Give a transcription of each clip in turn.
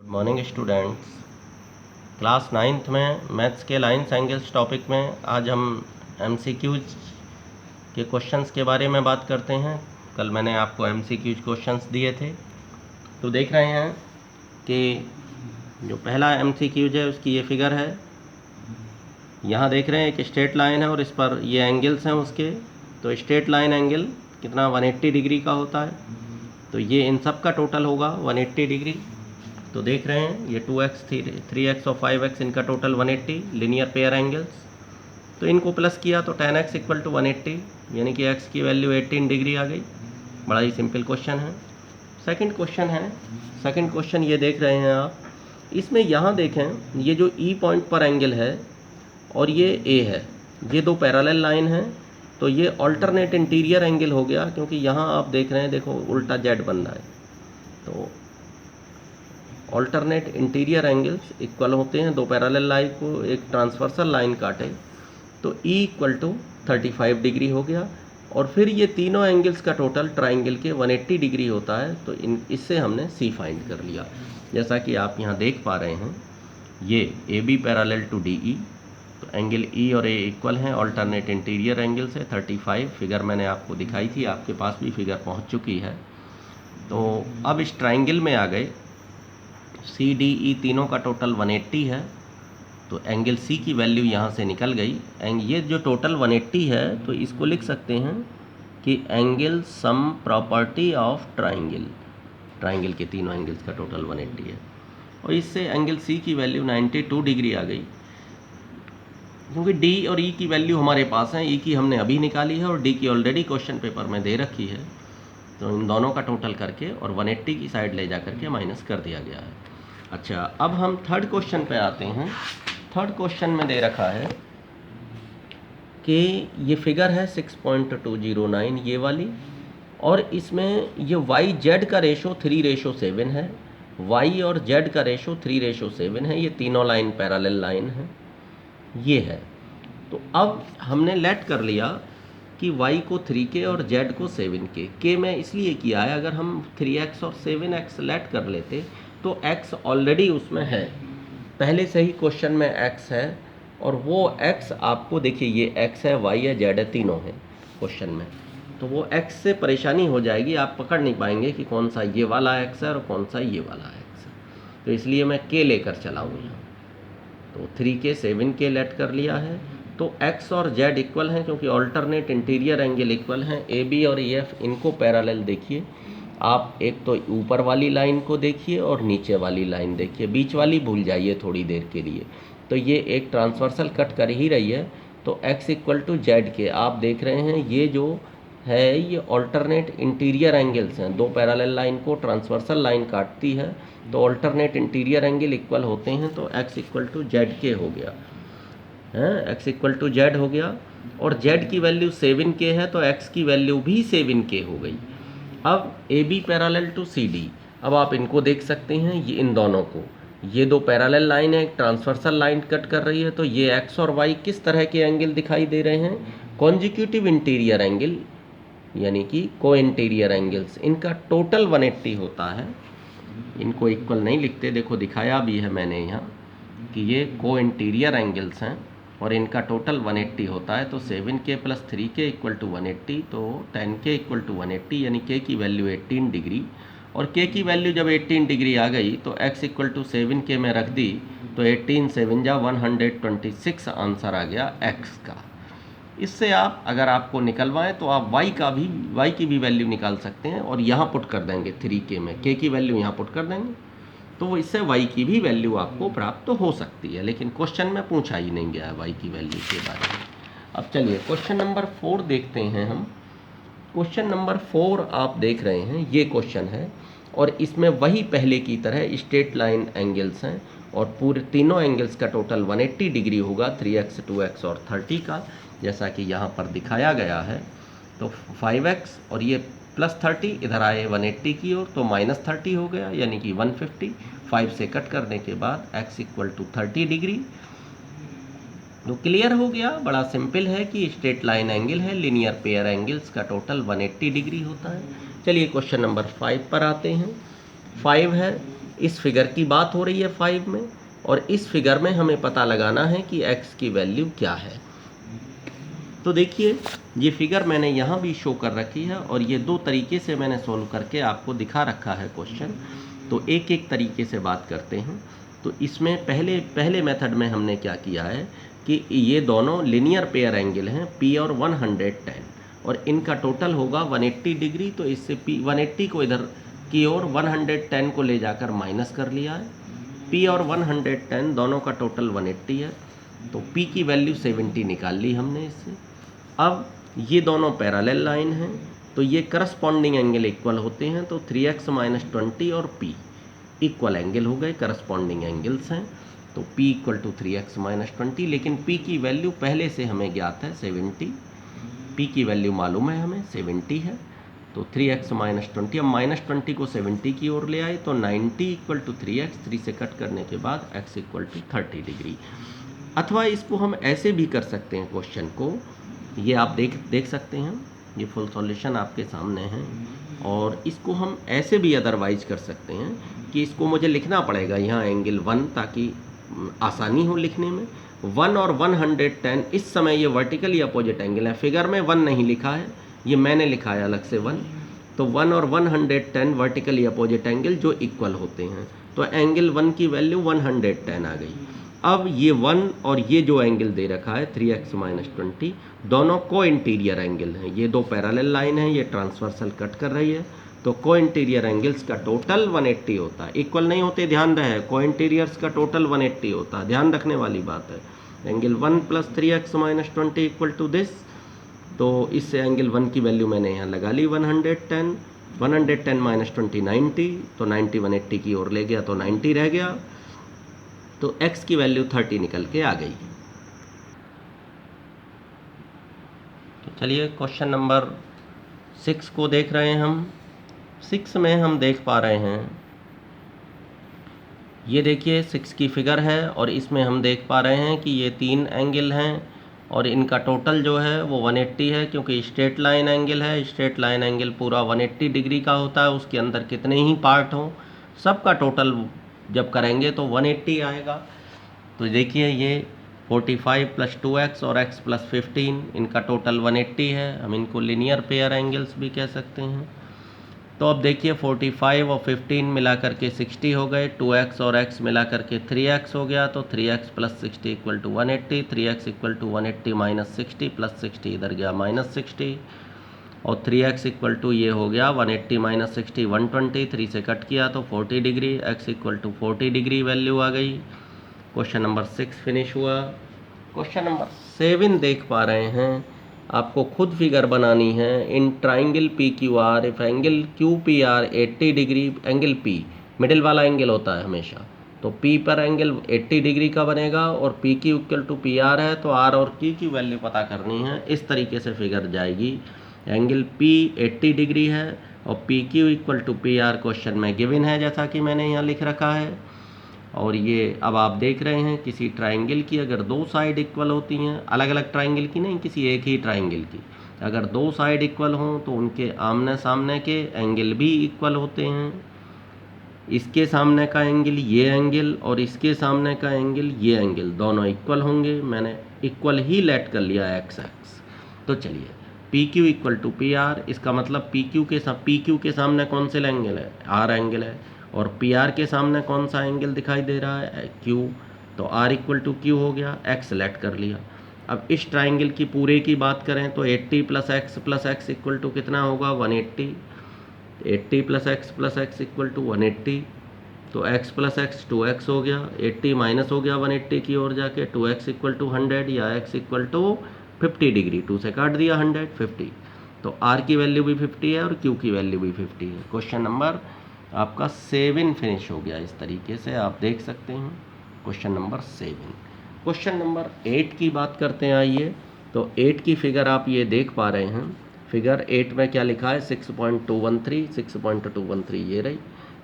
Morning students, class 9th में maths के lines angles topic में आज हम एमसीक्यूज के क्वेश्चंस के बारे में बात करते हैं। कल मैंने आपको एमसीक्यूज क्वेश्चंस दिए थे, तो देख रहे हैं कि जो पहला एमसीक्यूज है उसकी ये फिगर है। यहाँ देख रहे हैं एक स्ट्रेट लाइन है और इस पर ये एंगल्स हैं उसके। तो स्ट्रेट लाइन एंगल कितना 180 डिग्री का होता है, तो ये इन सब का टोटल होगा 180 डिग्री। तो देख रहे हैं ये 2x 3x और 5x इनका टोटल 180 लीनियर पेयर एंगल्स। तो इनको प्लस किया तो tan x इक्वल टू 180, यानी कि x की वैल्यू 18 डिग्री आ गई। बड़ा ही सिंपल क्वेश्चन है। सेकंड क्वेश्चन ये देख रहे हैं आप, इसमें यहाँ देखें ये जो E पॉइंट पर एंगल है और ये A है, ये दो पैरेलल लाइन है, तो ये अल्टरनेट इंटीरियर एंगल हो गया, क्योंकि यहाँ आप देख रहे हैं देखो उल्टा Z बन रहा है। तो अल्टरनेट इंटीरियर एंगल्स इक्वल होते हैं, दो पैरेलल लाइन को एक ट्रांसवर्सल लाइन काटे तो E इक्वल टू 35 डिग्री हो गया। और फिर ये तीनों एंगल्स का टोटल ट्राइंगल के 180 डिग्री होता है। तो इससे हमने C फाइंड कर लिया। जैसा कि आप यहाँ देख पा रहे हैं, ये AB पैरेलल टू DE, तो एंगल E और A इक्वल हैं अल्टरनेट इंटीरियर एंगल से 35। फिगर मैंने आपको दिखाई थी, आपके पास भी फिगर पहुँच चुकी है। तो अब इस ट्राइंगल में आ गए, CDE तीनों का टोटल 180 है, तो एंगल C की वैल्यू यहाँ से निकल गई। ये जो टोटल 180 है, तो इसको लिख सकते हैं कि angle sum property of triangle के तीनों एंगल्स का टोटल 180 है। और इससे एंगल C की वैल्यू 92 डिग्री आ गई, क्योंकि D और E की वैल्यू हमारे पास है। E की हमने अभी निकाली है और D की ऑलरेडी क्वेश्चन पेपर में दे रखी है। तो इन दोनों का टोटल करके और 180 की साइड ले जा करके माइनस कर दिया गया है। अच्छा, अब हम थर्ड क्वेश्चन पे आते हैं। थर्ड क्वेश्चन में दे रखा है कि ये फिगर है 6.209 ये वाली, और इसमें ये वाई जेड का रेशो 3:7 है, वाई और जेड का रेशो 3:7 है। ये तीनों लाइन पैरेलल लाइन है, ये है। तो अब हमने लेट कर लिया कि y को 3k और z को 7k। k में इसलिए किया है, अगर हम 3x और 7x लेट कर लेते तो x ऑलरेडी उसमें है, पहले से ही क्वेश्चन में x है। और वो x आपको देखिए, ये x है, y है, z है, तीनों हैं क्वेश्चन में। तो वो x से परेशानी हो जाएगी, आप पकड़ नहीं पाएंगे कि कौन सा ये वाला x है और कौन सा ये वाला x है। तो इसलिए मैं k लेकर चला हूँ यहाँ। तो 3k 7k लेट कर लिया है। तो x और z इक्वल हैं, क्योंकि अल्टरनेट इंटीरियर एंगल इक्वल हैं। AB और EF इनको पैरेलल देखिए आप, एक तो ऊपर वाली लाइन को देखिए और नीचे वाली लाइन देखिए, बीच वाली भूल जाइए थोड़ी देर के लिए। तो ये एक ट्रांसवर्सल कट कर ही रही है। तो x इक्वल टू जेड के आप देख रहे हैं, ये जो है ये अल्टरनेट इंटीरियर एंगल्स हैं। दो पैरेलल लाइन को ट्रांसवर्सल लाइन काटती है, तो अल्टरनेट इंटीरियर एंगल इक्वल होते हैं। तो x इक्वल टू जेड के हो गया है, x इक्वल टू जेड हो गया। और z की वैल्यू 7k है, तो x की वैल्यू भी 7k हो गई। अब AB पैरेलल टू CD, अब आप इनको देख सकते हैं, ये इन दोनों को, ये दो पैरेलल लाइन है, एक ट्रांसवर्सल लाइन कट कर रही है। तो ये x और y किस तरह के एंगल दिखाई दे रहे हैं? कॉन्जिक्यूटिव इंटीरियर एंगल, यानी कि को इंटीरियर एंगल्स। इनका टोटल 180 होता है। इनको इक्वल नहीं लिखते, देखो दिखाया भी है मैंने यहाँ कि ये को इंटीरियर एंगल्स हैं और इनका टोटल 180 होता है। तो 7k plus 3k equal to 180, तो 10k इक्वल टू 180, यानी k की वैल्यू 18 डिग्री। और k की वैल्यू जब 18 डिग्री आ गई तो x इक्वल टू 7k में रख दी, तो 18 7 जा 126 आंसर आ गया x का। इससे आप अगर आपको निकलवाएं तो आप y की भी वैल्यू निकाल सकते हैं और यहाँ पुट कर देंगे 3k में, k की वैल्यू यहाँ पुट कर देंगे, तो वो इससे y की भी वैल्यू आपको प्राप्त तो हो सकती है। लेकिन क्वेश्चन में पूछा ही नहीं गया है y की वैल्यू के बारे में। अब चलिए क्वेश्चन नंबर 4 देखते हैं हम। क्वेश्चन नंबर 4 आप देख रहे हैं, ये क्वेश्चन है और इसमें वही पहले की तरह स्ट्रेट लाइन एंगल्स हैं और पूरे तीनों एंगल्स का टोटल 180 डिग्री होगा, 3x 2x और 30 का, जैसा कि यहाँ पर दिखाया गया है। तो 5x और ये प्लस 30 इधर आए 180 की ओर, तो माइनस 30 हो गया, यानी कि 150। 5 से कट करने के बाद x इक्वल टू 30 डिग्री। तो क्लियर हो गया, बड़ा सिंपल है कि स्ट्रेट लाइन एंगल है, लीनियर पेयर एंगल्स का टोटल 180 डिग्री होता है। चलिए क्वेश्चन नंबर 5 पर आते हैं। 5 है इस फिगर की बात हो रही है 5 में, और इस फिगर में हमें पता लगाना है कि x की वैल्यू क्या है। तो देखिए ये फिगर मैंने यहाँ भी शो कर रखी है, और ये दो तरीके से मैंने सोल्व करके आपको दिखा रखा है क्वेश्चन। तो एक एक तरीके से बात करते हैं। तो इसमें पहले मेथड में हमने क्या किया है कि ये दोनों लिनियर पेयर एंगल हैं P और 110, और इनका टोटल होगा 180 डिग्री। तो इससे P 180 को इधर की ओर 110 को ले जाकर माइनस कर लिया है। P और 110 दोनों का टोटल 180 है, तो P की वैल्यू 70 निकाल ली हमने इससे। अब ये दोनों पैरेलल लाइन हैं, तो ये करस्पॉन्डिंग एंगल इक्वल होते हैं, तो 3x माइनस 20 और P इक्वल एंगल हो गए, करस्पॉन्डिंग एंगल्स हैं। तो P equal to 3x minus 20, लेकिन P की वैल्यू पहले से हमें ज्ञात है 70, P की वैल्यू मालूम है हमें 70 है। तो 3x माइनस 20, अब माइनस 20 को 70 की ओर ले आए, तो 90 इक्वल टू 3x, 3 से कट करने के बाद x इक्वल टू 30 डिग्री। अथवा इसको हम ऐसे भी कर सकते हैं क्वेश्चन को, ये आप देख सकते हैं, ये फुल सॉल्यूशन आपके सामने है। और इसको हम ऐसे भी अदरवाइज कर सकते हैं कि इसको मुझे लिखना पड़ेगा यहाँ एंगल 1, ताकि आसानी हो लिखने में। 1 और 110 इस समय ये वर्टिकली अपोजिट एंगल है, फिगर में 1 नहीं लिखा है, ये मैंने लिखा है अलग से 1। तो 1 और 110 वर्टिकली अपोजिट एंगल जो इक्वल होते हैं, तो एंगल 1 की वैल्यू 110 आ गई। अब ये 1 और ये जो एंगल दे रखा है 3x माइनस 20, दोनों को इंटीरियर एंगल हैं। ये दो पैरेलल लाइन है, ये ट्रांसवर्सल कट कर रही है, तो को इंटीरियर एंगल्स का टोटल 180 होता है। इक्वल नहीं होते, ध्यान रहे, को इंटीरियर्स का टोटल 180 होता है, ध्यान रखने वाली बात है। Angle 1 plus 3x minus 20 equal to this. तो इससे एंगल 1 की वैल्यू मैंने यहाँ लगा ली 110, 110 माइनस 20 90, तो 90 180 की ओर ले गया, तो 90 रह गया, तो x की वैल्यू 30 निकल के आ गई। तो चलिए क्वेश्चन नंबर 6 को देख रहे हैं हम। 6 में हम देख पा रहे हैं, ये देखिए 6 की फिगर है, और इसमें हम देख पा रहे हैं कि ये 3 एंगल हैं, और इनका टोटल जो है वो 180 है, क्योंकि स्ट्रेट लाइन एंगल है। स्ट्रेट लाइन एंगल पूरा 180 डिग्री का होता है, उसके अंदर कितने ही पार्ट हों, सबका टोटल जब करेंगे तो 180 आएगा। तो देखिए ये 45 प्लस 2x और x प्लस 15, इनका टोटल 180 है। हम इनको लिनियर पेयर एंगल्स भी कह सकते हैं। तो अब देखिए 45 और 15 मिला करके 60 हो गए, 2x और x मिला करके 3x हो गया, तो 3x plus 60 equal to 180, 3x equal to 180 minus 60 plus 60 इधर गया माइनस 60, और 3x इक्वल टू ये हो गया 180 माइनस 60 120, 3 से कट किया तो 40 degree, x equal to 40 degree value आ गई। क्वेश्चन नंबर 6 फिनिश हुआ। क्वेश्चन नंबर 7 देख पा रहे हैं, आपको खुद फिगर बनानी है। In triangle P Q R, if angle Q P R 80 degree, angle P middle वाला एंगल होता है हमेशा, तो पी पर एंगल 80 डिग्री का बनेगा, और P Q equal to P R है, तो आर और क्यू की वैल्यू पता करनी है। इस तरीके से फिगर जाएगी। एंगल पी 80 डिग्री है और P Q equal to P R question में गिवन है, जैसा कि मैंने यहाँ लिख रखा है। और ये अब आप देख रहे हैं किसी ट्राइंगल की अगर दो साइड इक्वल होती हैं, अलग अलग ट्राइंगल की नहीं, किसी एक ही ट्राइंगल की अगर दो साइड इक्वल हों, तो उनके आमने सामने के एंगल भी इक्वल होते हैं। इसके सामने का एंगल ये एंगल, और इसके सामने का एंगल ये एंगल, दोनों इक्वल होंगे। मैंने इक्वल ही लेट कर लिया एक्स एक्स। तो चलिए P Q equal to P R, इसका मतलब पी क्यू के सामने कौन से एंगल है, आर एंगल है, और पी आर के सामने कौन सा एंगल दिखाई दे रहा है, क्यू, तो आर इक्वल टू क्यू हो गया, एक्स सेलेक्ट कर लिया। अब इस ट्राइंगल की पूरे की बात करें तो 80 प्लस एक्स इक्वल टू कितना होगा 180, 80 प्लस एक्स इक्वल टू 180, तो x प्लस एक्स 2x हो गया, 80 माइनस हो गया 180 की ओर जाके, 2x इक्वल टू 100 या x इक्वल टू 50 डिग्री, 2 से काट दिया 100 50, तो r की वैल्यू भी 50 है और q की वैल्यू भी 50 है। क्वेश्चन नंबर आपका 7 फिनिश हो गया। इस तरीके से आप देख सकते हैं क्वेश्चन नंबर 7। क्वेश्चन नंबर 8 की बात करते हैं, आइए। तो 8 की फिगर आप ये देख पा रहे हैं। फिगर 8 में क्या लिखा है 6.213 ये रही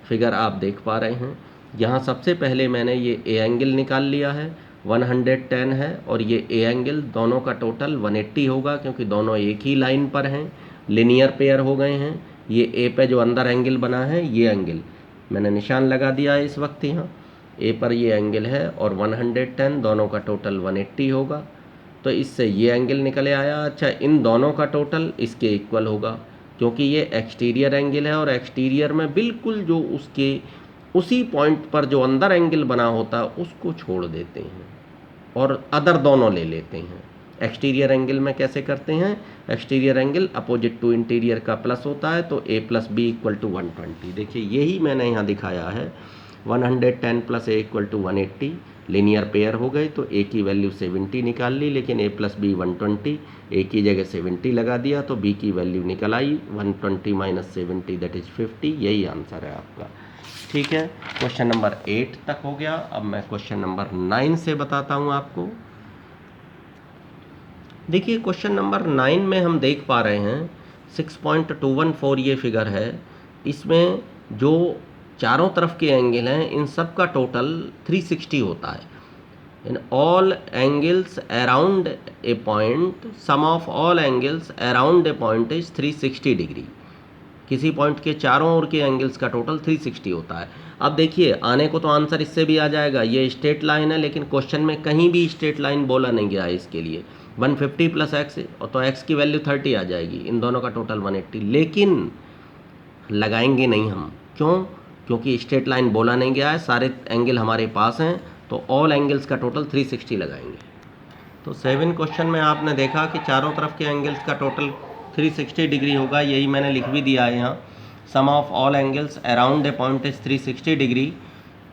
फिगर आप देख पा रहे हैं। यहाँ सबसे पहले मैंने ये ए एंगल निकाल लिया है, 110 है, और ये ए एंगल दोनों का टोटल 180 होगा, क्योंकि दोनों एक ही लाइन पर हैं, लिनियर पेयर हो गए हैं। ये ए पे जो अंदर एंगल बना है ये एंगल मैंने निशान लगा दिया है इस वक्त यहाँ। ए पर ये एंगल है और 110, दोनों का टोटल 180 होगा। तो इससे ये एंगल निकले आया। अच्छा, इन दोनों का टोटल इसके इक्वल होगा, क्योंकि ये एक्सटीरियर एंगल है और एक्सटीरियर में बिल्कुल जो उसके उसी पॉइंट पर जो अंदर एंगल बना होता है उसको छोड़ देते हैं और अदर दोनों ले लेते हैं। एक्सटीरियर एंगल में कैसे करते हैं? Exterior angle opposite to interior का प्लस होता है, तो A plus B equal to 120। देखिए यही मैंने यहाँ दिखाया है। 110 plus A equal to 180, linear pair हो गए, तो ए की वैल्यू 70 निकाल ली, लेकिन ए प्लस बी 120, ए की जगह 70 लगा दिया तो बी की वैल्यू निकल आई 120 माइनस 70 दैट इज 50। यही आंसर है आपका। ठीक है, क्वेश्चन नंबर 8 तक हो गया। अब मैं क्वेश्चन नंबर 9 से बताता हूँ आपको। देखिए क्वेश्चन नंबर 9 में हम देख पा रहे हैं 6.214 ये फिगर है। इसमें जो चारों तरफ के एंगल हैं इन सब का टोटल 360 होता है। In all angles around a point, sum of all angles around a point is 360 degree. किसी पॉइंट के चारों ओर के एंगल्स का टोटल 360 होता है। अब देखिए आने को तो आंसर इससे भी आ जाएगा, ये स्ट्रेट लाइन है, लेकिन क्वेश्चन में कहीं भी स्ट्रेट लाइन बोला नहीं गया है इसके लिए। 150 प्लस एक्स, और तो एक्स की वैल्यू 30 आ जाएगी, इन दोनों का टोटल 180। लेकिन लगाएंगे नहीं हम, क्यों? क्योंकि स्ट्रेट लाइन बोला नहीं गया है, सारे एंगल हमारे पास हैं, तो ऑल एंगल्स का टोटल 360 लगाएंगे। तो 7 क्वेश्चन में आपने देखा कि चारों तरफ के एंगल्स का टोटल 360 डिग्री होगा। यही मैंने लिख भी दिया है यहाँ। Sum of all angles around a point is 360 degree.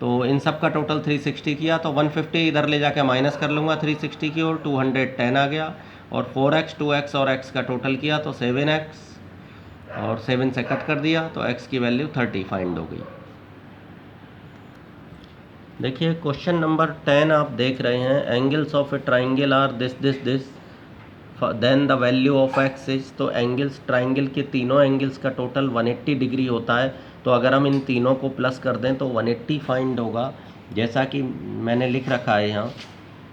तो इन सब का टोटल 360 किया तो 150 इधर ले जाके माइनस कर लूँगा 360 की ओर, 210 आ गया। और 4x 2x और x का टोटल किया तो 7x, और 7 से कट कर दिया तो x की वैल्यू 30 फाइंड हो गई। देखिए क्वेश्चन नंबर 10 आप देख रहे हैं। Angles of a triangle are this this this, then the value of x is. तो एंगल्स, ट्राइंगल के तीनों एंगल्स का टोटल 180 डिग्री होता है। तो अगर हम इन तीनों को प्लस कर दें तो 180 फाइंड होगा। जैसा कि मैंने लिख रखा है यहाँ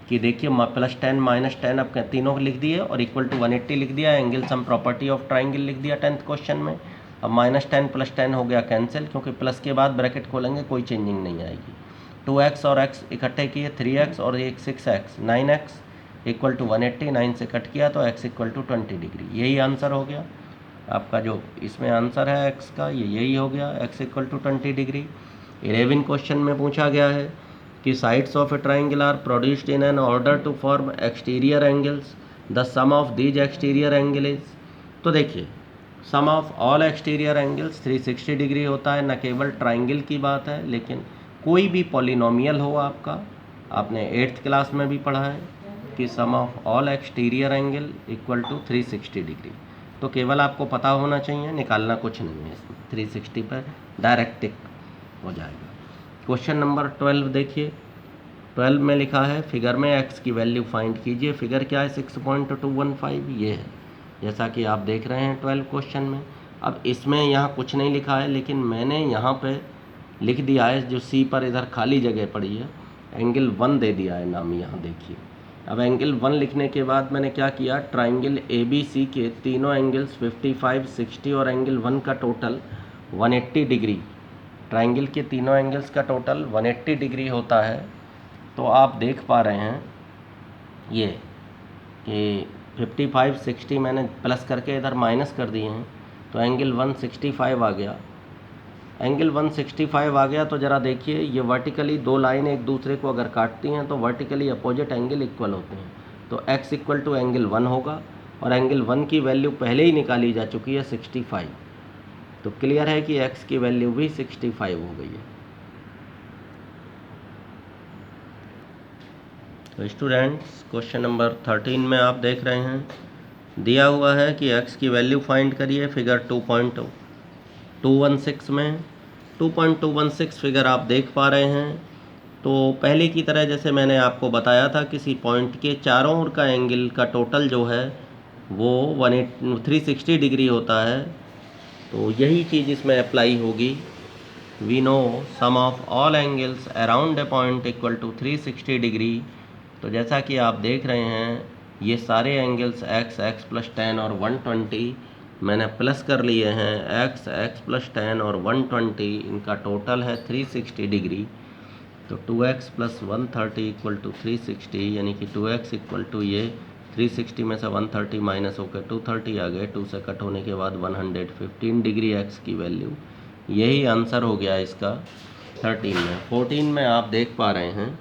कि देखिए +10 -10 अब तीनों को लिख दिए और इक्वल टू 180 लिख दिया। Angle sum property of triangle लिख दिया 10th क्वेश्चन में। अब -10 + 10 हो गया कैंसिल, क्योंकि प्लस के बाद ब्रैकेट खोलेंगे कोई चेंजिंग नहीं आएगी। 2x और x इकट्ठे किए 3x और एक 6x, 9x इक्वल टू 180, 9 से कट किया तो x इक्वल टू 20 डिग्री। यही आंसर हो गया आपका। जो इसमें आंसर है x का ये यही हो गया, x equal to 20 degree. 11 question में पूछा गया है कि sides of a triangle are produced in an order to form exterior angles, the sum of these exterior angle is. तो देखिए sum of all exterior angles 360 degree होता है। न केवल ट्राइंगल की बात है, लेकिन कोई भी पॉलिनोमियल हो आपका, आपने 8th क्लास में भी पढ़ा है कि sum of all exterior angle equal to 360 degree. तो केवल आपको पता होना चाहिए, निकालना कुछ नहीं है इसमें। 360 पर डायरेक्ट टिक हो जाएगा। क्वेश्चन नंबर 12 देखिए। 12 में लिखा है फिगर में x की वैल्यू फाइंड कीजिए। फिगर क्या है? 6.215 ये है, जैसा कि आप देख रहे हैं 12 क्वेश्चन में। अब इसमें यहाँ कुछ नहीं लिखा है, लेकिन मैंने यहाँ पे लिख दिया है, जो सी पर इधर खाली जगह पड़ी है, एंगल 1 दे दिया है नाम। यहाँ देखिए, अब एंगल 1 लिखने के बाद मैंने क्या किया, ट्राइंगल ABC के तीनों एंगल्स 55, 60 और एंगल 1 का टोटल 180 डिग्री। ट्राइंगल के तीनों एंगल्स का टोटल 180 डिग्री होता है। तो आप देख पा रहे हैं ये कि 55, 60 मैंने प्लस करके इधर माइनस कर दिए हैं, तो एंगल 165 आ गया। एंगल 165 आ गया तो ज़रा देखिए, ये वर्टिकली दो लाइन एक दूसरे को अगर काटती हैं तो वर्टिकली अपोजिट एंगल इक्वल होते हैं। तो x इक्वल टू एंगल 1 होगा, और एंगल 1 की वैल्यू पहले ही निकाली जा चुकी है 65। तो क्लियर है कि x की वैल्यू भी 65 हो गई है। तो स्टूडेंट्स क्वेश्चन नंबर 13 में आप देख रहे हैं, दिया हुआ है कि x की वैल्यू फाइंड करिए। फिगर 2.216 में 2.216 फिगर आप देख पा रहे हैं। तो पहले की तरह जैसे मैंने आपको बताया था, किसी पॉइंट के चारों ओर का एंगल का टोटल जो है वो 360 डिग्री होता है। तो यही चीज़ इसमें अप्लाई होगी। We know sum of all angles around a point equal to 360 degree. तो जैसा कि आप देख रहे हैं, ये सारे एंगल्स x, x + 10 और 120 मैंने प्लस कर लिए हैं x, x प्लस 10 और 120, इनका टोटल है 360 डिग्री। तो 2x प्लस 130 इक्वल टू 360, यानी कि 2x इक्वल टू ये 360 में से 130 माइनस होकर 230 आ गए। 2 से कट होने के बाद 115 डिग्री x की वैल्यू, यही आंसर हो गया इसका 13 में। 14 में आप देख पा रहे हैं,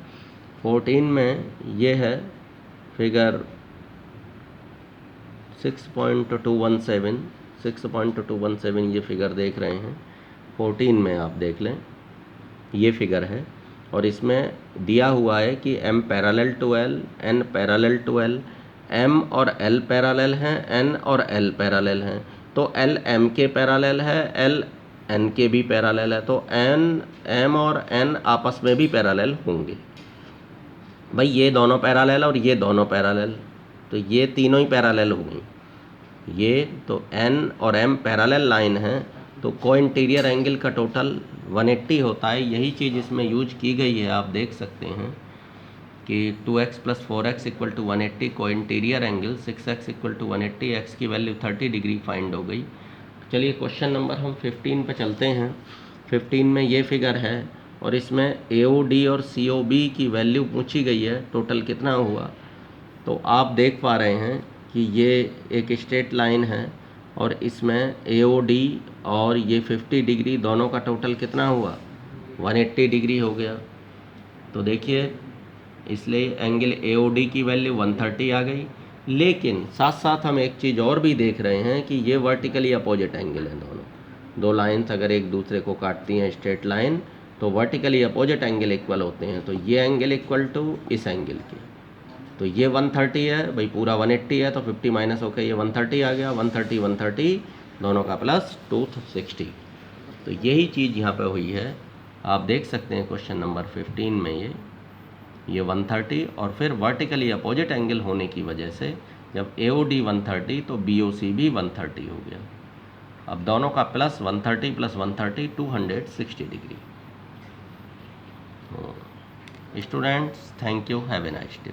14 में ये है फिगर 6.217 ये फिगर देख रहे हैं। 14 में आप देख लें, ये फिगर है और इसमें दिया हुआ है कि m parallel to l, n parallel to l, m और l पैरेलल हैं, n और l पैरेलल हैं। तो l m के पैरेलल है, l n के भी पैरेलल है, तो n m और n आपस में भी पैरेलल होंगे। भाई ये दोनों पैरेलल और ये दोनों पैरेलल, तो ये तीनों ही पैरेलल हो गई। ये तो n और m पैरेलल लाइन है, तो को इंटीरियर एंगल का टोटल 180 होता है। यही चीज़ इसमें यूज की गई है। आप देख सकते हैं कि 2x plus 4x equal to 180 को interior angle, 6x equal to 180, x की वैल्यू 30 डिग्री फाइंड हो गई। चलिए क्वेश्चन नंबर हम 15 पे चलते हैं। 15 में ये फिगर है और इसमें AOD और COB की वैल्यू पूछी गई है, टोटल कितना हुआ। तो आप देख पा रहे हैं कि ये एक स्ट्रेट लाइन है और इसमें AOD और ये 50 डिग्री दोनों का टोटल कितना हुआ, 180 डिग्री हो गया। तो देखिए, इसलिए एंगल AOD की वैल्यू 130 आ गई। लेकिन साथ साथ हम एक चीज़ और भी देख रहे हैं कि ये वर्टिकली अपोजिट एंगल हैं दोनों। दो लाइन्स अगर एक दूसरे को काटती हैं स्ट्रेट लाइन, तो वर्टिकली अपोजिट एंगल इक्वल होते हैं। तो ये एंगल इक्वल टू इस एंगल के, तो ये 130 है भाई, पूरा 180 है, तो 50 माइनस होकर ये 130 आ गया। 130 130 दोनों का प्लस 260। तो यही चीज़ यहाँ पे हुई है। आप देख सकते हैं क्वेश्चन नंबर 15 में ये 130 और फिर वर्टिकली अपोजिट एंगल होने की वजह से जब AOD 130 तो BOC भी 130 हो गया। अब दोनों का plus 130 plus 130 260 degree. Students, thank you, have a nice day.